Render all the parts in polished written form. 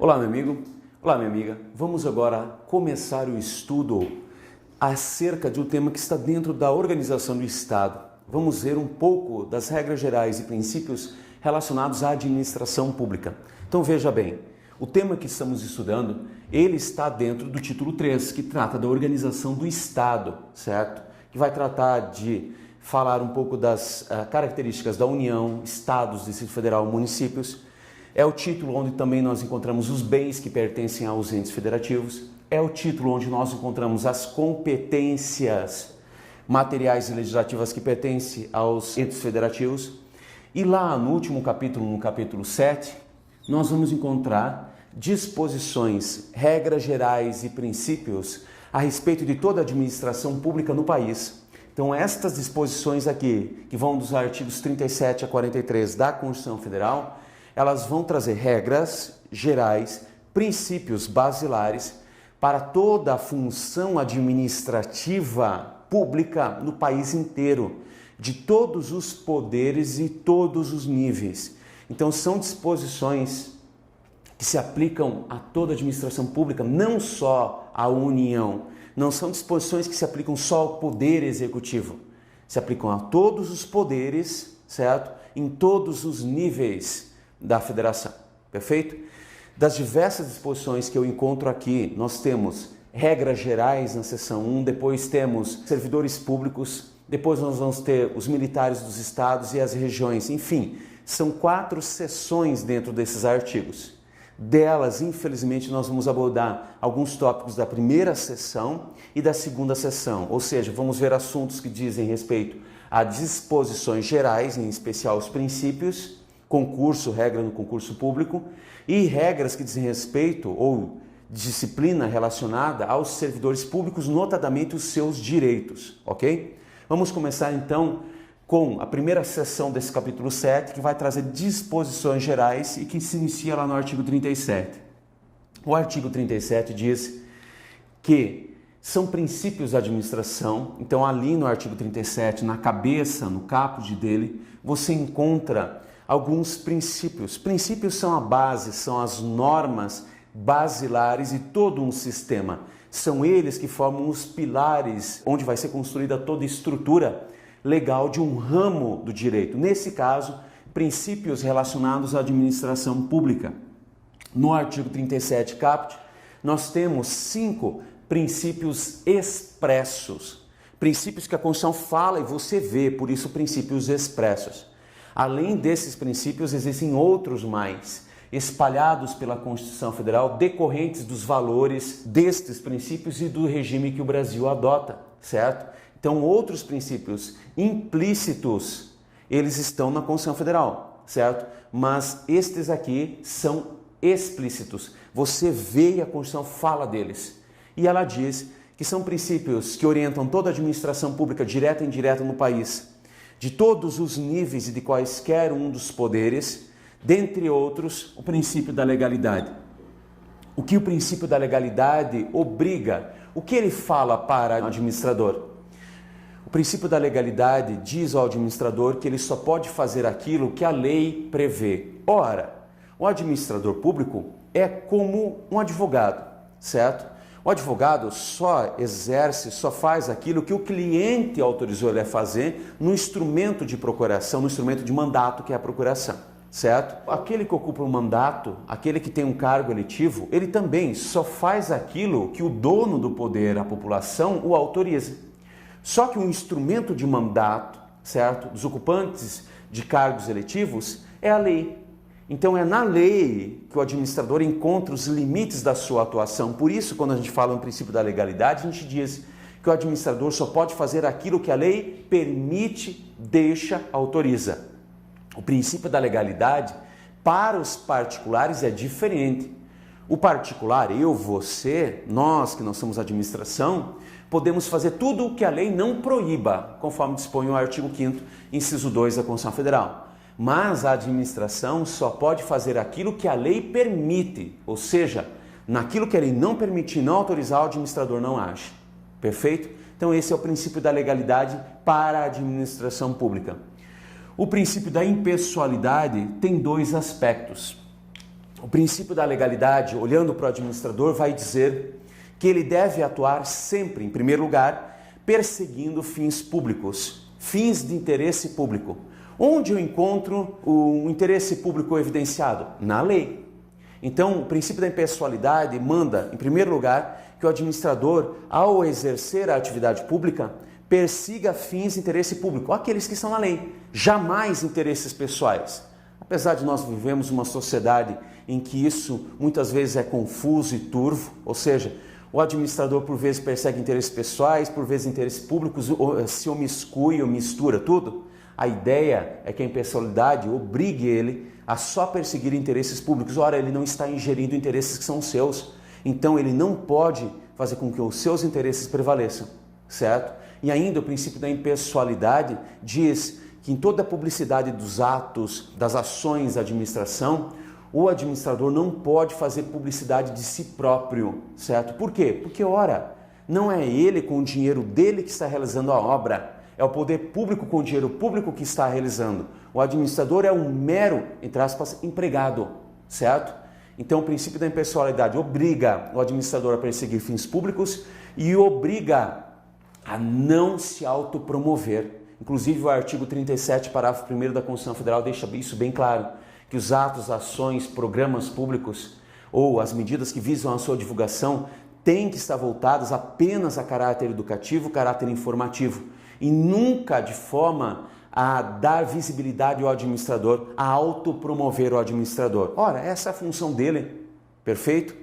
Olá, meu amigo. Olá, minha amiga. Vamos agora começar o estudo acerca de um tema que está dentro da organização do Estado. Vamos ver um pouco das regras gerais e princípios relacionados à administração pública. Então veja bem, o tema que estamos estudando, ele está dentro do título 3, que trata da organização do Estado, certo? Que vai tratar de falar um pouco das características da União, Estados, Distrito Federal, municípios. É o título onde também nós encontramos os bens que pertencem aos entes federativos. É o título onde nós encontramos as competências materiais e legislativas que pertencem aos entes federativos. E lá no último capítulo, no capítulo 7, nós vamos encontrar disposições, regras gerais e princípios a respeito de toda a administração pública no país. Então, estas disposições aqui, que vão dos artigos 37 a 43 da Constituição Federal, elas vão trazer regras gerais, princípios basilares para toda a função administrativa pública no país inteiro, de todos os poderes e todos os níveis. Então, são disposições que se aplicam a toda a administração pública, não só à União. Não são disposições que se aplicam só ao poder executivo. Se aplicam a todos os poderes, certo? Em todos os níveis da federação, perfeito? Das diversas disposições que eu encontro aqui, nós temos regras gerais na seção 1, depois temos servidores públicos, depois nós vamos ter os militares dos estados e as regiões, enfim, são 4 seções dentro desses artigos. Delas, infelizmente, nós vamos abordar alguns tópicos da primeira seção e da segunda seção, ou seja, vamos ver assuntos que dizem respeito a disposições gerais, em especial os princípios, concurso, regra no concurso público, e regras que dizem respeito ou disciplina relacionada aos servidores públicos, notadamente os seus direitos, ok? Vamos começar então com a primeira seção desse capítulo 7, que vai trazer disposições gerais e que se inicia lá no artigo 37. O artigo 37 diz que são princípios da administração, então ali no artigo 37, na cabeça, no caput dele, você encontra alguns princípios. Princípios são a base, são as normas basilares de todo um sistema. São eles que formam os pilares onde vai ser construída toda a estrutura legal de um ramo do direito. Nesse caso, princípios relacionados à administração pública. No artigo 37 caput, nós temos 5 princípios expressos. Princípios que a Constituição fala e você vê, por isso princípios expressos. Além desses princípios, existem outros mais, espalhados pela Constituição Federal, decorrentes dos valores destes princípios e do regime que o Brasil adota, certo? Então, outros princípios implícitos, eles estão na Constituição Federal, certo? Mas estes aqui são explícitos. Você vê e a Constituição fala deles. E ela diz que são princípios que orientam toda a administração pública, direta e indireta no país, de todos os níveis e de quaisquer um dos poderes, dentre outros, o princípio da legalidade. O que o princípio da legalidade obriga? O que ele fala para o administrador? O princípio da legalidade diz ao administrador que ele só pode fazer aquilo que a lei prevê. Ora, o administrador público é como um advogado, certo? O advogado só exerce, só faz aquilo que o cliente autorizou ele a fazer no instrumento de procuração, no instrumento de mandato que é a procuração, certo? Aquele que ocupa um mandato, aquele que tem um cargo eletivo, ele também só faz aquilo que o dono do poder, a população, o autoriza. Só que o instrumento de mandato, certo, dos ocupantes de cargos eletivos é a lei. Então é na lei que o administrador encontra os limites da sua atuação. Por isso, quando a gente fala no princípio da legalidade, a gente diz que o administrador só pode fazer aquilo que a lei permite, deixa, autoriza. O princípio da legalidade, para os particulares, é diferente. O particular, eu, você, nós que não somos administração, podemos fazer tudo o que a lei não proíba, conforme dispõe o artigo 5º, inciso 2 da Constituição Federal. Mas a administração só pode fazer aquilo que a lei permite, ou seja, naquilo que a lei não permitir, não autorizar, o administrador não age. Perfeito? Então esse é o princípio da legalidade para a administração pública. O princípio da impessoalidade tem 2 aspectos. O princípio da legalidade, olhando para o administrador, vai dizer que ele deve atuar sempre, em primeiro lugar, perseguindo fins públicos, fins de interesse público. Onde eu encontro o interesse público evidenciado? Na lei. Então, o princípio da impessoalidade manda, em primeiro lugar, que o administrador, ao exercer a atividade pública, persiga fins de interesse público, aqueles que estão na lei, jamais interesses pessoais. Apesar de nós vivemos uma sociedade em que isso muitas vezes é confuso e turvo, ou seja, o administrador por vezes persegue interesses pessoais, por vezes interesses públicos, se omiscui ou mistura tudo. A ideia é que a impessoalidade obrigue ele a só perseguir interesses públicos. Ora, ele não está ingerindo interesses que são seus, então ele não pode fazer com que os seus interesses prevaleçam, certo? E ainda o princípio da impessoalidade diz que em toda a publicidade dos atos, das ações da administração, o administrador não pode fazer publicidade de si próprio, certo? Por quê? Porque, ora, não é ele com o dinheiro dele que está realizando a obra, é o poder público com o dinheiro público que está realizando. O administrador é um mero, entre aspas, empregado, certo? Então, o princípio da impessoalidade obriga o administrador a perseguir fins públicos e obriga a não se autopromover. Inclusive, o artigo 37, parágrafo 1º da Constituição Federal deixa isso bem claro, que os atos, ações, programas públicos ou as medidas que visam a sua divulgação têm que estar voltadas apenas a caráter educativo, caráter informativo e nunca de forma a dar visibilidade ao administrador, a autopromover o administrador. Ora, essa é a função dele, perfeito?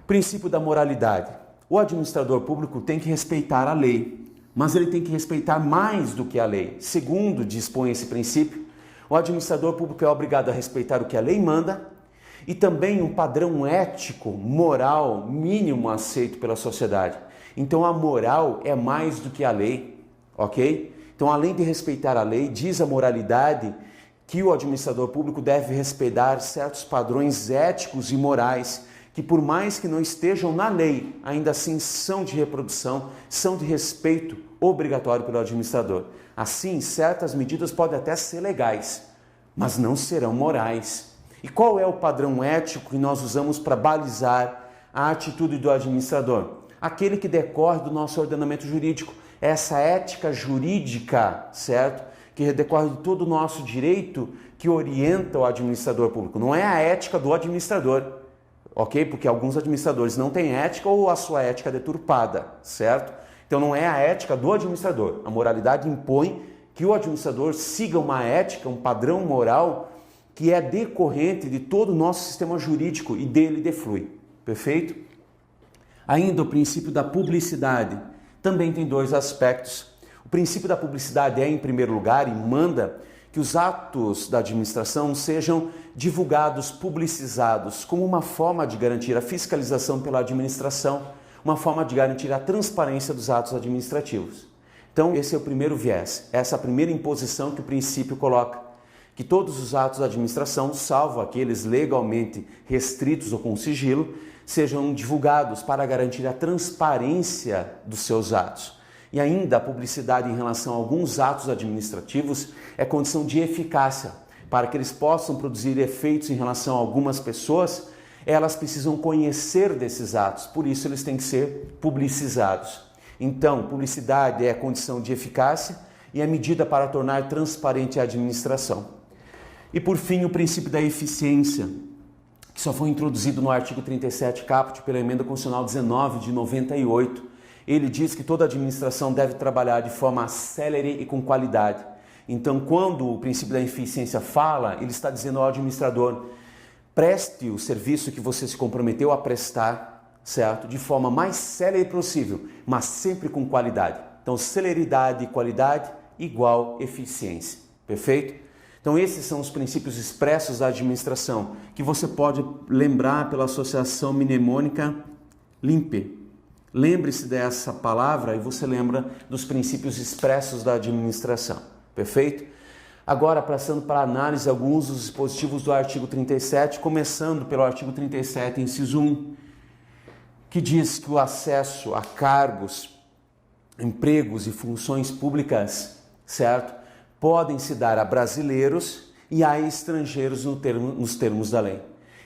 Princípio da moralidade. O administrador público tem que respeitar a lei, mas ele tem que respeitar mais do que a lei. Segundo dispõe esse princípio, o administrador público é obrigado a respeitar o que a lei manda e também um padrão ético, moral, mínimo aceito pela sociedade. Então a moral é mais do que a lei, ok? Então, além de respeitar a lei, diz a moralidade que o administrador público deve respeitar certos padrões éticos e morais que, por mais que não estejam na lei, ainda assim são de reprodução, são de respeito obrigatório pelo administrador. Assim, certas medidas podem até ser legais, mas não serão morais. E qual é o padrão ético que nós usamos para balizar a atitude do administrador? Aquele que decorre do nosso ordenamento jurídico. Essa ética jurídica, certo? Que decorre de todo o nosso direito que orienta o administrador público. Não é a ética do administrador, ok? Porque alguns administradores não têm ética ou a sua ética é deturpada, certo? Então não é a ética do administrador. A moralidade impõe que o administrador siga uma ética, um padrão moral que é decorrente de todo o nosso sistema jurídico e dele deflui. Perfeito? Ainda o princípio da publicidade também tem dois aspectos. O princípio da publicidade é, em primeiro lugar, e manda que os atos da administração sejam divulgados, publicizados, como uma forma de garantir a fiscalização pela administração, uma forma de garantir a transparência dos atos administrativos. Então, esse é o primeiro viés, essa é a primeira imposição que o princípio coloca, que todos os atos da administração, salvo aqueles legalmente restritos ou com sigilo, sejam divulgados para garantir a transparência dos seus atos. E ainda a publicidade em relação a alguns atos administrativos é condição de eficácia. Para que eles possam produzir efeitos em relação a algumas pessoas, elas precisam conhecer desses atos, por isso eles têm que ser publicizados. Então, publicidade é a condição de eficácia e a medida para tornar transparente a administração. E por fim, o princípio da eficiência, que só foi introduzido no artigo 37 caput pela emenda constitucional 19 de 98. Ele diz que toda administração deve trabalhar de forma célere e com qualidade. Então, quando o princípio da eficiência fala, ele está dizendo ao administrador, preste o serviço que você se comprometeu a prestar, certo? De forma mais célere possível, mas sempre com qualidade. Então, celeridade e qualidade igual eficiência. Perfeito? Então, esses são os princípios expressos da administração, que você pode lembrar pela associação mnemônica LIMPE. Lembre-se dessa palavra e você lembra dos princípios expressos da administração. Perfeito? Agora, passando para a análise alguns dos dispositivos do artigo 37, começando pelo artigo 37, inciso 1, que diz que o acesso a cargos, empregos e funções públicas, certo? Podem se dar a brasileiros e a estrangeiros nos termos da lei.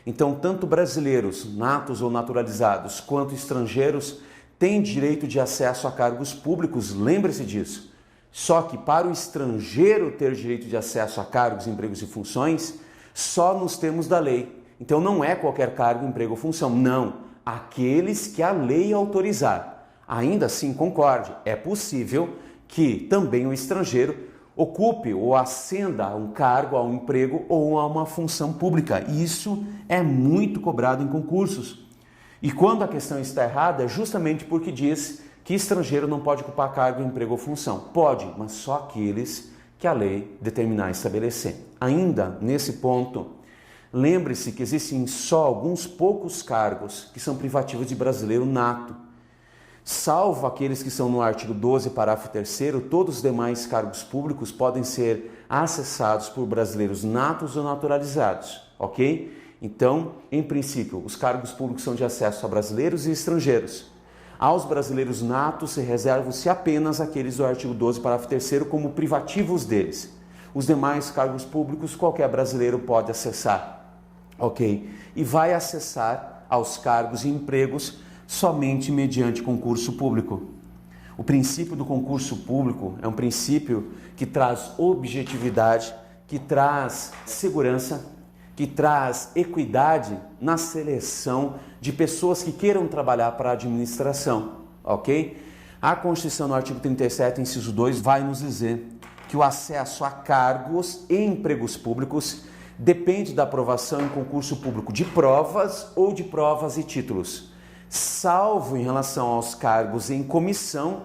Então, tanto brasileiros, natos ou naturalizados, quanto estrangeiros têm direito de acesso a cargos públicos, lembre-se disso. Só que para o estrangeiro ter direito de acesso a cargos, empregos e funções, só nos termos da lei. Então não é qualquer cargo, emprego ou função, não. Aqueles que a lei autorizar. Ainda assim, concorde, é possível que também o estrangeiro ocupe ou ascenda a um cargo, a um emprego ou a uma função pública. Isso é muito cobrado em concursos. E quando a questão está errada, é justamente porque diz que estrangeiro não pode ocupar cargo, emprego ou função. Pode, mas só aqueles que a lei determinar e estabelecer. Ainda nesse ponto, lembre-se que existem só alguns poucos cargos que são privativos de brasileiro nato. Salvo aqueles que são no artigo 12, parágrafo 3º, todos os demais cargos públicos podem ser acessados por brasileiros natos ou naturalizados, ok? Então, em princípio, os cargos públicos são de acesso a brasileiros e estrangeiros. Aos brasileiros natos se reservam-se apenas aqueles do artigo 12, parágrafo 3º como privativos deles. Os demais cargos públicos qualquer brasileiro pode acessar, ok? E vai acessar aos cargos e empregos somente mediante concurso público. O princípio do concurso público é um princípio que traz objetividade, que traz segurança, que traz equidade na seleção de pessoas que queiram trabalhar para a administração, ok? A Constituição, no artigo 37, inciso 2, vai nos dizer que o acesso a cargos e empregos públicos depende da aprovação em concurso público de provas ou de provas e títulos, salvo em relação aos cargos em comissão,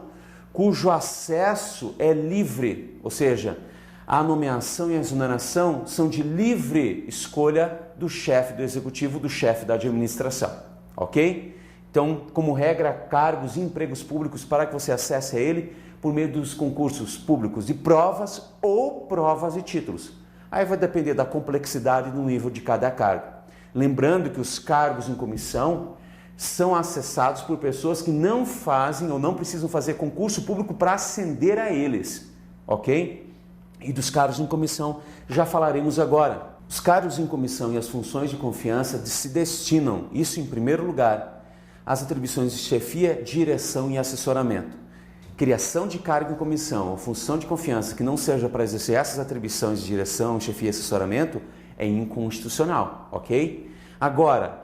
cujo acesso é livre, ou seja, a nomeação e a exoneração são de livre escolha do chefe do executivo, do chefe da administração, ok? Então, como regra, cargos e empregos públicos, para que você acesse a ele por meio dos concursos públicos de provas ou provas e títulos. Aí vai depender da complexidade e do nível de cada cargo. Lembrando que os cargos em comissão são acessados por pessoas que não fazem ou não precisam fazer concurso público para ascender a eles, ok? E dos cargos em comissão já falaremos agora. Os cargos em comissão e as funções de confiança se destinam, isso em primeiro lugar, às atribuições de chefia, direção e assessoramento. Criação de cargo em comissão ou função de confiança que não seja para exercer essas atribuições de direção, chefia e assessoramento é inconstitucional, ok? Agora,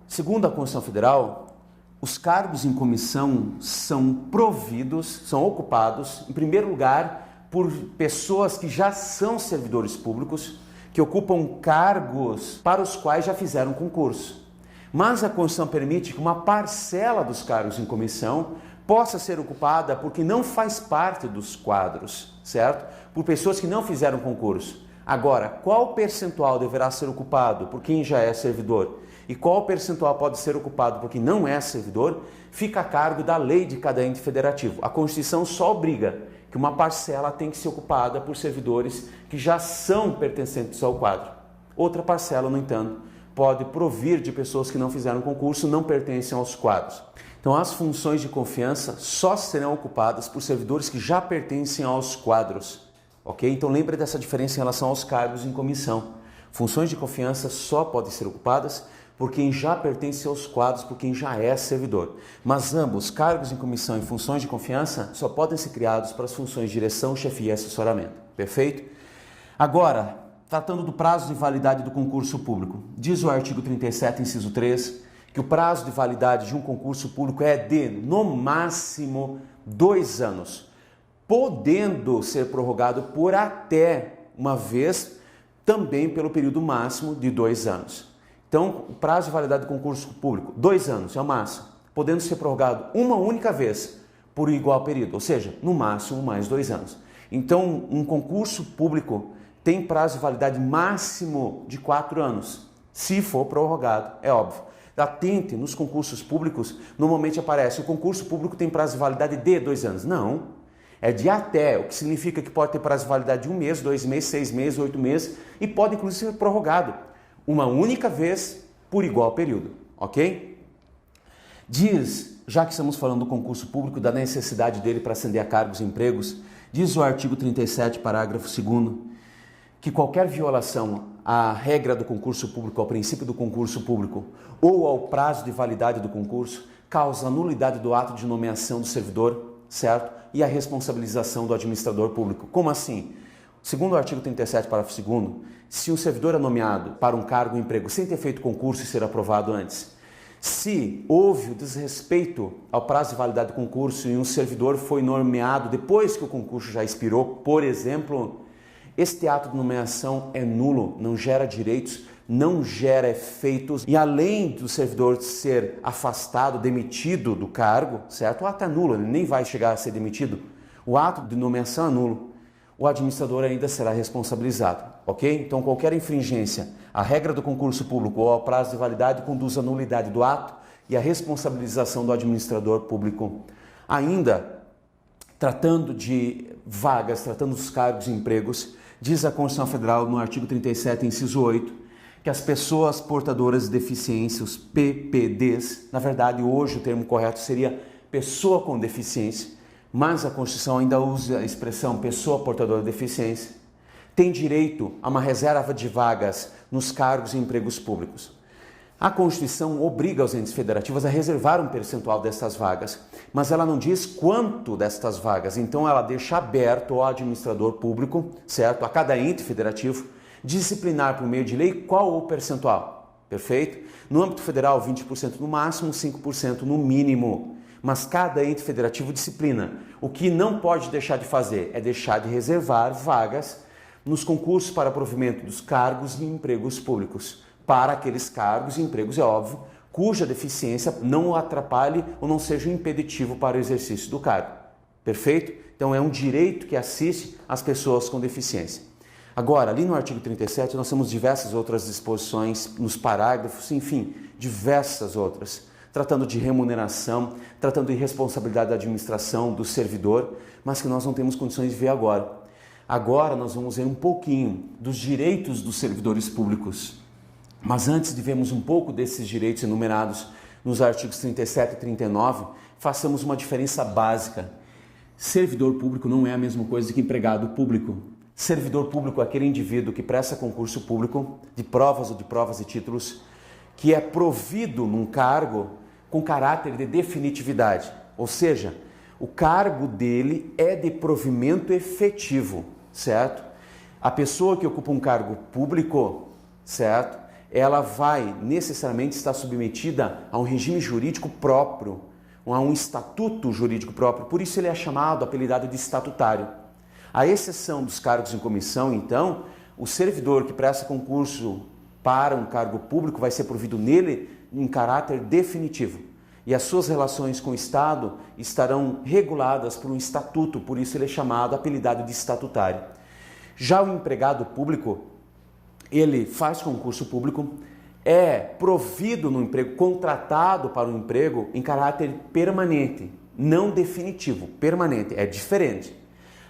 segundo a Constituição Federal, os cargos em comissão são providos, são ocupados, em primeiro lugar, por pessoas que já são servidores públicos, que ocupam cargos para os quais já fizeram concurso. Mas a Constituição permite que uma parcela dos cargos em comissão possa ser ocupada porque não faz parte dos quadros, certo? Por pessoas que não fizeram concurso. Agora, qual percentual deverá ser ocupado por quem já é servidor e qual percentual pode ser ocupado por quem não é servidor, fica a cargo da lei de cada ente federativo. A Constituição só obriga que uma parcela tem que ser ocupada por servidores que já são pertencentes ao quadro. Outra parcela, no entanto, pode provir de pessoas que não fizeram concurso, não pertencem aos quadros. Então, as funções de confiança só serão ocupadas por servidores que já pertencem aos quadros, ok? Então, lembre dessa diferença em relação aos cargos em comissão. Funções de confiança só podem ser ocupadas por quem já pertence aos quadros, por quem já é servidor. Mas ambos, cargos em comissão e funções de confiança, só podem ser criados para as funções de direção, chefia e assessoramento. Perfeito? Agora, tratando do prazo de validade do concurso público, diz o artigo 37, inciso 3, que o prazo de validade de um concurso público é de, no máximo, 2 anos, podendo ser prorrogado por até uma vez, também pelo período máximo de 2 anos. Então, o prazo de validade do concurso público, 2 anos é o máximo, podendo ser prorrogado uma única vez por igual período, ou seja, no máximo mais 2 anos. Então, um concurso público tem prazo de validade máximo de 4 anos, se for prorrogado, é óbvio. Atente, nos concursos públicos, normalmente aparece o concurso público tem prazo de validade de 2 anos. Não, é de até, o que significa que pode ter prazo de validade de 1 mês, 2 meses, 6 meses, 8 meses e pode inclusive ser prorrogado uma única vez por igual período, ok? Diz, já que estamos falando do concurso público, da necessidade dele para ascender a cargos e empregos, diz o artigo 37, parágrafo 2º, que qualquer violação à regra do concurso público, ao princípio do concurso público ou ao prazo de validade do concurso, causa a nulidade do ato de nomeação do servidor, certo? E a responsabilização do administrador público. Como assim? Segundo o artigo 37, parágrafo 2º, se um servidor é nomeado para um cargo ou emprego sem ter feito concurso e ser aprovado antes, se houve o desrespeito ao prazo de validade do concurso e um servidor foi nomeado depois que o concurso já expirou, por exemplo, este ato de nomeação é nulo, não gera direitos, não gera efeitos e além do servidor ser afastado, demitido do cargo, certo? O ato é nulo, ele nem vai chegar a ser demitido. O ato de nomeação é nulo. O administrador ainda será responsabilizado, ok? Então qualquer infringência à regra do concurso público ou ao prazo de validade conduz à nulidade do ato e à responsabilização do administrador público. Ainda, tratando de vagas, tratando dos cargos e empregos, diz a Constituição Federal no artigo 37, inciso 8, que as pessoas portadoras de deficiência, os PPDs, na verdade hoje o termo correto seria pessoa com deficiência, mas a Constituição ainda usa a expressão pessoa portadora de deficiência, tem direito a uma reserva de vagas nos cargos e empregos públicos. A Constituição obriga os entes federativos a reservar um percentual dessas vagas, mas ela não diz quanto destas vagas, então ela deixa aberto ao administrador público, certo? A cada ente federativo, disciplinar por meio de lei qual o percentual, perfeito? No âmbito federal, 20% no máximo, 5% no mínimo. Mas cada ente federativo disciplina. O que não pode deixar de fazer é deixar de reservar vagas nos concursos para provimento dos cargos e empregos públicos, para aqueles cargos e empregos, é óbvio, cuja deficiência não o atrapalhe ou não seja um impeditivo para o exercício do cargo. Perfeito? Então é um direito que assiste às pessoas com deficiência. Agora, ali no artigo 37, nós temos diversas outras disposições, nos parágrafos, enfim, diversas outras, tratando de remuneração, tratando de responsabilidade da administração, do servidor, mas que nós não temos condições de ver agora. Agora nós vamos ver um pouquinho dos direitos dos servidores públicos. Mas antes de vermos um pouco desses direitos enumerados nos artigos 37 e 39, façamos uma diferença básica. Servidor público não é a mesma coisa que empregado público. Servidor público é aquele indivíduo que presta concurso público de provas ou de provas e títulos, que é provido num cargo com caráter de definitividade, ou seja, o cargo dele é de provimento efetivo, certo? A pessoa que ocupa um cargo público, certo? Ela vai necessariamente estar submetida a um regime jurídico próprio, a um estatuto jurídico próprio, por isso ele é chamado, apelidado de estatutário. À exceção dos cargos em comissão, então, o servidor que presta concurso para um cargo público vai ser provido nele em caráter definitivo. E as suas relações com o Estado estarão reguladas por um estatuto, por isso ele é chamado, apelidado de estatutário. Já o empregado público, ele faz concurso público, é provido no emprego, contratado para um emprego em caráter permanente, não definitivo, permanente, é diferente.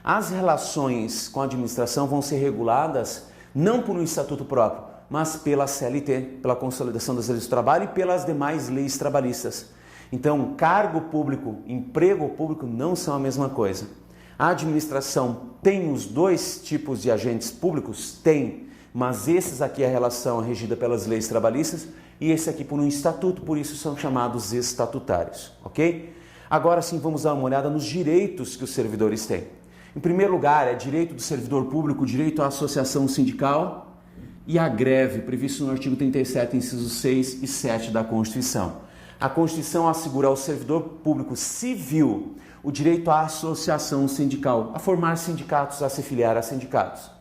As relações com a administração vão ser reguladas não por um estatuto próprio, mas pela CLT, pela Consolidação das Leis do Trabalho e pelas demais leis trabalhistas. Então, cargo público, emprego público não são a mesma coisa. A administração tem os dois tipos de agentes públicos? Tem, mas esses aqui a relação é regida pelas leis trabalhistas e esse aqui por um estatuto, por isso são chamados estatutários, ok? Agora sim vamos dar uma olhada nos direitos que os servidores têm. Em primeiro lugar, é direito do servidor público, direito à associação sindical e à greve, previsto no artigo 37, incisos 6 e 7 da Constituição. A Constituição assegura ao servidor público civil o direito à associação sindical, a formar sindicatos, a se filiar a sindicatos.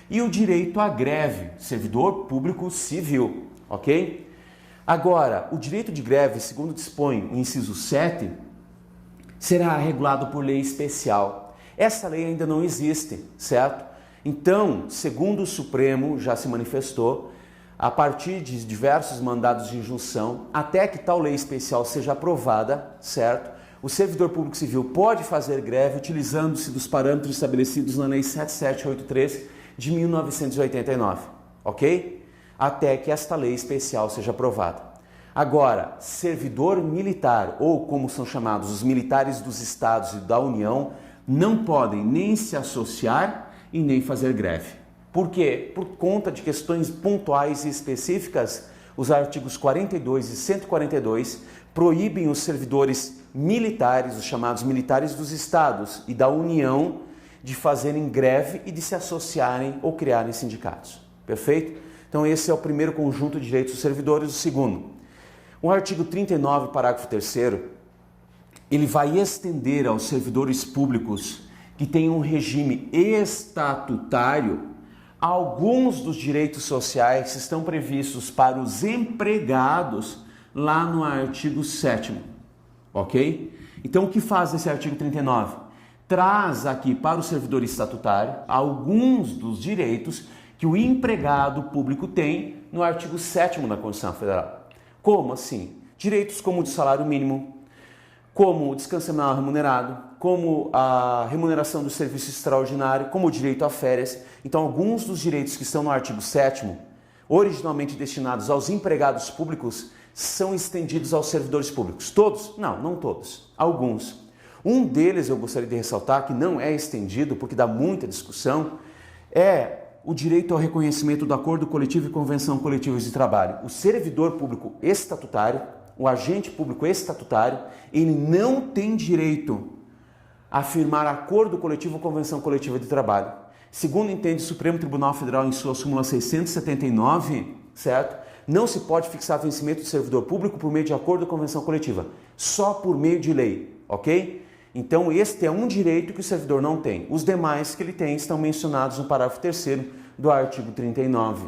E o direito à greve, servidor público civil, ok? Agora, o direito de greve, segundo dispõe o inciso 7, será regulado por lei especial. Essa lei ainda não existe, certo? Então, segundo o Supremo já se manifestou, a partir de diversos mandados de injunção, até que tal lei especial seja aprovada, certo? O servidor público civil pode fazer greve utilizando-se dos parâmetros estabelecidos na Lei 7783 de 1989, ok? Até que esta lei especial seja aprovada. Agora, servidor militar, ou como são chamados os militares dos estados e da União, não podem nem se associar e nem fazer greve, Por quê? Por conta de questões pontuais e específicas, os artigos 42 e 142 proíbem os servidores militares, os chamados militares dos estados e da União, de fazerem greve e de se associarem ou criarem sindicatos. Perfeito? Então esse é o primeiro conjunto de direitos dos servidores. O segundo, o artigo 39, parágrafo 3º, ele vai estender aos servidores públicos que têm um regime estatutário alguns dos direitos sociais que estão previstos para os empregados lá no artigo 7º, ok? Então o que faz esse artigo 39? Traz aqui para o servidor estatutário alguns dos direitos que o empregado público tem no artigo 7º da Constituição Federal. Como assim? Direitos como o de salário mínimo, como o descanso semanal remunerado, como a remuneração do serviço extraordinário, como o direito a férias. Então, alguns dos direitos que estão no artigo 7º, originalmente destinados aos empregados públicos, são estendidos aos servidores públicos. Todos? Não, não todos. Alguns. Um deles eu gostaria de ressaltar, que não é estendido, porque dá muita discussão, é o direito ao reconhecimento do acordo coletivo e convenção coletiva de trabalho. O servidor público estatutário, o agente público estatutário, ele não tem direito a firmar acordo coletivo ou convenção coletiva de trabalho. Segundo entende o Supremo Tribunal Federal em sua súmula 679, certo? Não se pode fixar vencimento do servidor público por meio de acordo ou convenção coletiva, só por meio de lei, ok? Então este é um direito que o servidor não tem. Os demais que ele tem estão mencionados no parágrafo 3º do artigo 39.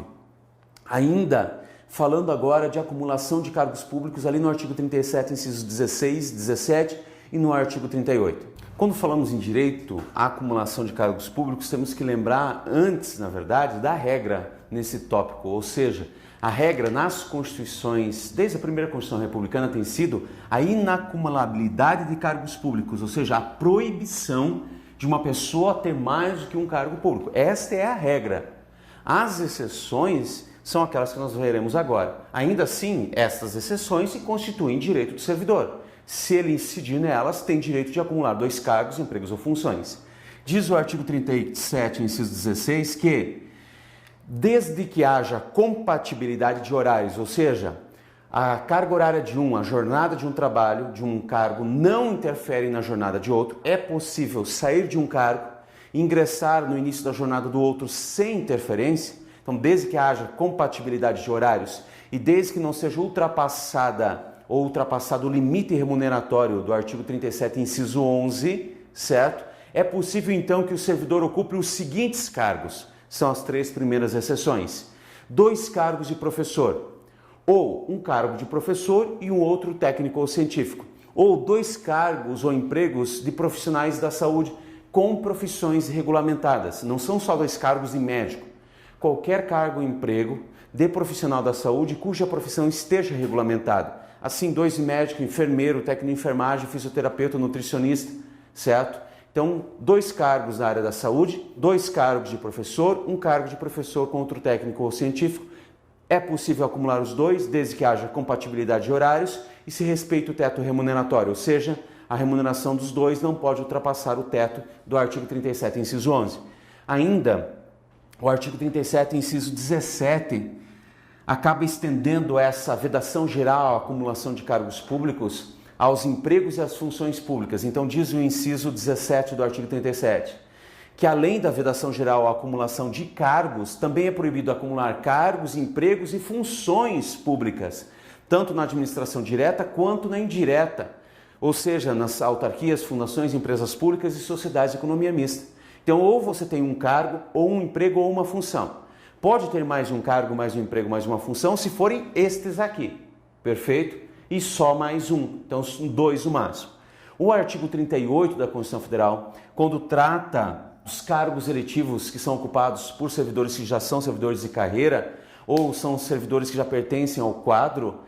Ainda falando agora de acumulação de cargos públicos ali no artigo 37, incisos 16, 17 e no artigo 38. Quando falamos em direito à acumulação de cargos públicos, temos que lembrar antes, na verdade, da regra nesse tópico, ou seja, a regra nas constituições, desde a primeira Constituição Republicana, tem sido a inacumulabilidade de cargos públicos, ou seja, a proibição de uma pessoa ter mais do que um cargo público. Esta é a regra. As exceções são aquelas que nós veremos agora. Ainda assim, estas exceções se constituem direito do servidor. Se ele incidir nelas, tem direito de acumular 2 cargos, empregos ou funções. Diz o artigo 37, inciso 16, que desde que haja compatibilidade de horários, ou seja, a carga horária de um, a jornada de um trabalho, de um cargo, não interfere na jornada de outro, é possível sair de um cargo, ingressar no início da jornada do outro sem interferência. Então, desde que haja compatibilidade de horários e desde que não seja ultrapassado o limite remuneratório do artigo 37, inciso 11, certo? É possível, então, que o servidor ocupe os seguintes cargos. São as 3 primeiras exceções. 2 cargos de professor, ou um cargo de professor e um outro técnico ou científico, ou 2 cargos ou empregos de profissionais da saúde com profissões regulamentadas. Não são só 2 cargos de médico. Qualquer cargo ou emprego de profissional da saúde cuja profissão esteja regulamentada. Assim, 2 de médico, enfermeiro, técnico de enfermagem, fisioterapeuta, nutricionista, certo? Então, 2 cargos na área da saúde, 2 cargos de professor, um cargo de professor com outro técnico ou científico. É possível acumular os 2, desde que haja compatibilidade de horários e se respeite o teto remuneratório, ou seja, a remuneração dos 2 não pode ultrapassar o teto do artigo 37, inciso 11. Ainda, o artigo 37, inciso 17, acaba estendendo essa vedação geral à acumulação de cargos públicos aos empregos e às funções públicas. Então diz o inciso 17 do artigo 37, que além da vedação geral à acumulação de cargos, também é proibido acumular cargos, empregos e funções públicas, tanto na administração direta quanto na indireta, ou seja, nas autarquias, fundações, empresas públicas e sociedades de economia mista. Então, ou você tem um cargo, ou um emprego, ou uma função. Pode ter mais um cargo, mais um emprego, mais uma função, se forem estes aqui. Perfeito? E só mais um. Então, 2 no máximo. O artigo 38 da Constituição Federal, quando trata dos cargos eletivos que são ocupados por servidores que já são servidores de carreira, ou são servidores que já pertencem ao quadro,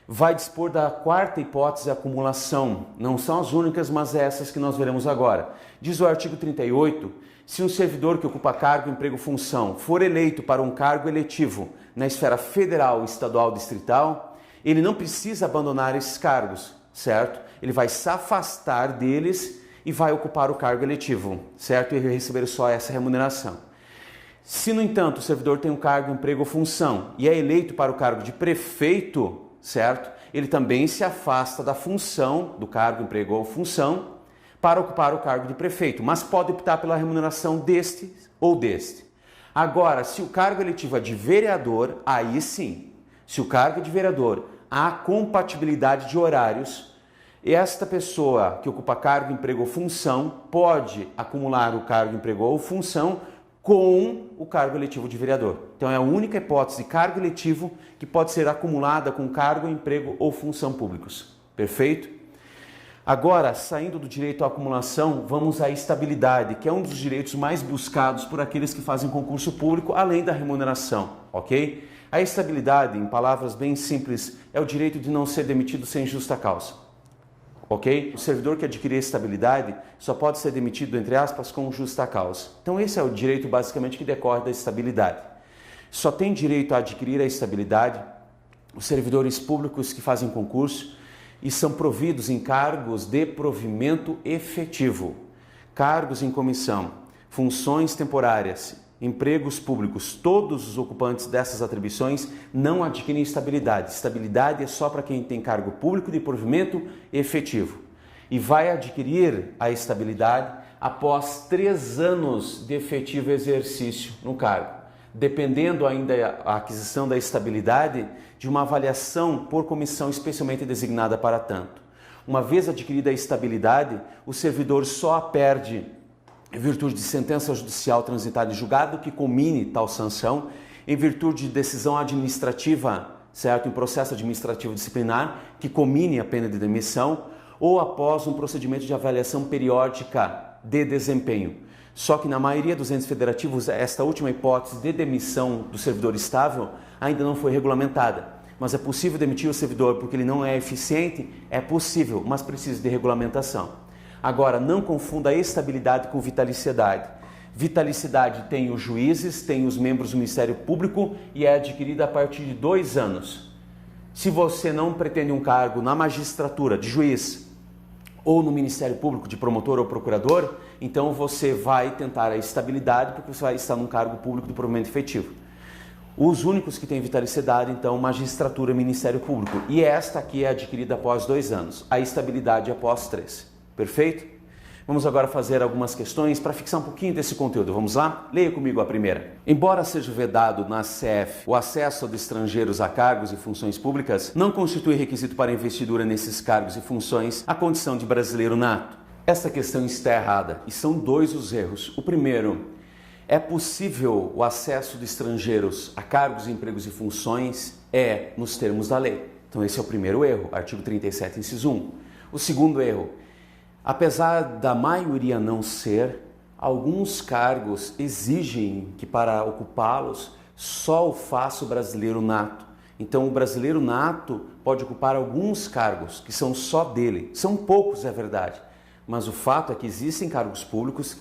vai dispor da 4ª hipótese de acumulação. Não são as únicas, mas essas que nós veremos agora. Diz o artigo 38, se um servidor que ocupa cargo, emprego, função for eleito para um cargo eletivo na esfera federal, estadual, distrital, ele não precisa abandonar esses cargos, certo? Ele vai se afastar deles e vai ocupar o cargo eletivo, certo? E receber só essa remuneração. Se, no entanto, o servidor tem um cargo, emprego ou função e é eleito para o cargo de prefeito, certo? Ele também se afasta da função, do cargo, emprego ou função, para ocupar o cargo de prefeito, mas pode optar pela remuneração deste ou deste. Agora, se o cargo eletivo é de vereador, aí sim, se o cargo é de vereador, há compatibilidade de horários, esta pessoa que ocupa cargo, emprego ou função pode acumular o cargo, emprego ou função com o cargo eletivo de vereador. Então é a única hipótese de cargo eletivo que pode ser acumulada com cargo, emprego ou função públicos. Perfeito? Agora, saindo do direito à acumulação, vamos à estabilidade, que é um dos direitos mais buscados por aqueles que fazem concurso público, além da remuneração, ok? A estabilidade, em palavras bem simples, é o direito de não ser demitido sem justa causa, ok? O servidor que adquirir estabilidade só pode ser demitido, entre aspas, com justa causa. Então esse é o direito basicamente que decorre da estabilidade. Só tem direito a adquirir a estabilidade os servidores públicos que fazem concurso e são providos em cargos de provimento efetivo, cargos em comissão, funções temporárias, empregos públicos. Todos os ocupantes dessas atribuições não adquirem estabilidade. Estabilidade é só para quem tem cargo público de provimento efetivo. E vai adquirir a estabilidade após 3 anos de efetivo exercício no cargo, dependendo ainda a aquisição da estabilidade de uma avaliação por comissão especialmente designada para tanto. Uma vez adquirida a estabilidade, o servidor só a perde em virtude de sentença judicial transitada em julgado que comine tal sanção, em virtude de decisão administrativa, certo, em processo administrativo disciplinar, que comine a pena de demissão, ou após um procedimento de avaliação periódica de desempenho. Só que na maioria dos entes federativos, esta última hipótese de demissão do servidor estável ainda não foi regulamentada. Mas é possível demitir o servidor porque ele não é eficiente? É possível, mas precisa de regulamentação. Agora, não confunda estabilidade com vitaliciedade. Vitaliciedade tem os juízes, tem os membros do Ministério Público e é adquirida a partir de 2 anos. Se você não pretende um cargo na magistratura de juiz ou no Ministério Público de promotor ou procurador, então você vai tentar a estabilidade porque você vai estar num cargo público de provimento efetivo. Os únicos que têm vitaliciedade, então, magistratura e Ministério Público. E esta aqui é adquirida após 2 anos, a estabilidade após 3. Perfeito? Vamos agora fazer algumas questões para fixar um pouquinho desse conteúdo. Vamos lá? Leia comigo a primeira. Embora seja vedado na CF o acesso de estrangeiros a cargos e funções públicas, não constitui requisito para investidura nesses cargos e funções a condição de brasileiro nato. Esta questão está errada e são 2 os erros. O primeiro, é possível o acesso de estrangeiros a cargos, empregos e funções? É, nos termos da lei. Então esse é o primeiro erro, artigo 37, inciso 1. O segundo erro, apesar da maioria não ser, alguns cargos exigem que para ocupá-los só o faça o brasileiro nato. Então o brasileiro nato pode ocupar alguns cargos que são só dele. São poucos, é verdade, mas o fato é que existem cargos públicos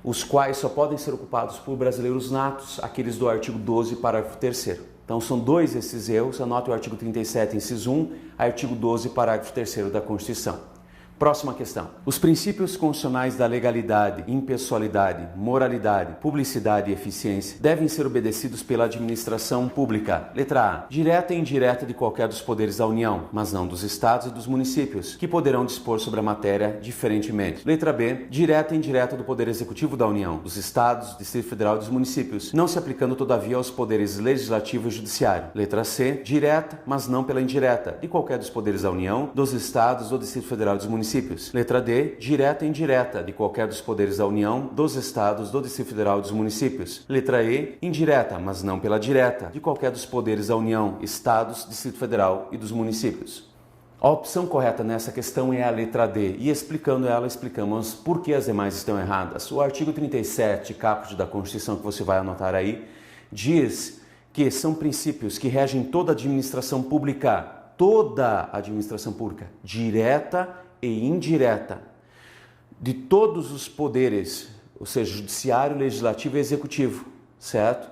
os quais só podem ser ocupados por brasileiros natos, aqueles do artigo 12, parágrafo 3º. Então são 2 esses erros, anote o artigo 37, inciso 1, artigo 12, parágrafo 3º da Constituição. Próxima questão. Os princípios constitucionais da legalidade, impessoalidade, moralidade, publicidade e eficiência devem ser obedecidos pela administração pública. Letra A. Direta e indireta de qualquer dos poderes da União, mas não dos estados e dos municípios, que poderão dispor sobre a matéria diferentemente. Letra B. Direta e indireta do Poder Executivo da União, dos estados, Distrito Federal e dos municípios, não se aplicando todavia aos poderes legislativo e judiciário. Letra C. Direta, mas não pela indireta, de qualquer dos poderes da União, dos estados, do Distrito Federal e dos municípios. Letra D, direta e indireta, de qualquer dos poderes da União, dos estados, do Distrito Federal e dos municípios. Letra E, indireta, mas não pela direta, de qualquer dos poderes da União, estados, Distrito Federal e dos municípios. A opção correta nessa questão é a letra D, e explicando ela, explicamos por que as demais estão erradas. O artigo 37, caput da Constituição, que você vai anotar aí, diz que são princípios que regem toda a administração pública, direta e indireta, de todos os poderes, ou seja, judiciário, legislativo e executivo, certo?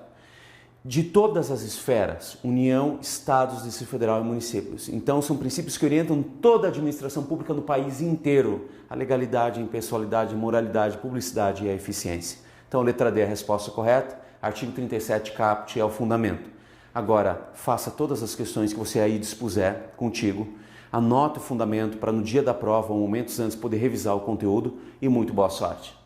De todas as esferas, União, Estados, Distrito Federal e municípios. Então, são princípios que orientam toda a administração pública no país inteiro, a legalidade, a impessoalidade, a moralidade, a publicidade e a eficiência. Então, letra D é a resposta correta, Artigo 37 caput é o fundamento. Agora, faça todas as questões que você aí dispuser contigo, anote o fundamento para no dia da prova ou momentos antes poder revisar o conteúdo e muito boa sorte.